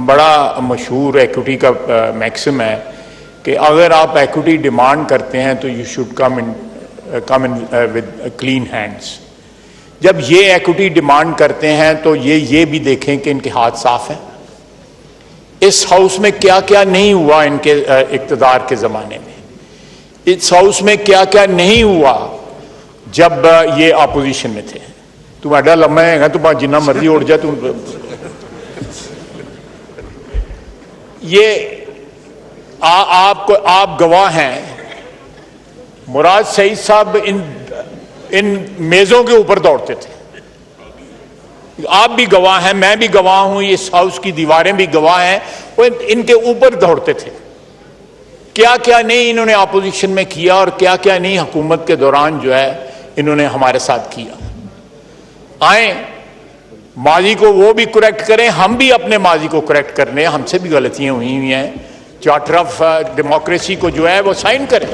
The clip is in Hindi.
बड़ा मशहूर इक्विटी का मैक्सिम है कि अगर आप इक्विटी डिमांड करते हैं तो you should come in with clean hands. जब ये इक्विटी डिमांड करते हैं तो ये भी देखें कि इनके हाथ साफ हैं। इस हाउस में क्या क्या नहीं हुआ इनके इक़्तिदार के ज़माने में, इस हाउस में क्या क्या नहीं हुआ जब ये अपोजिशन में थे। तुम एडा लम्बा है, तुम जिन्ना मर्जी उड़ जा, तुम ये आप गवाह हैं। मुराद सईद साहब इन मेजों के ऊपर दौड़ते थे, आप भी गवाह हैं, मैं भी गवाह हूं, इस हाउस की दीवारें भी गवाह हैं, वो इनके ऊपर दौड़ते थे। क्या क्या नहीं इन्होंने अपोजिशन में किया और क्या क्या नहीं हुकूमत के दौरान जो है इन्होंने हमारे साथ किया। आए माजी को वो भी करेक्ट करें, हम भी अपने माजी को करेक्ट करने, हमसे भी गलतियां हुई हैं। चार्टर ऑफ डेमोक्रेसी को जो है वो साइन करें।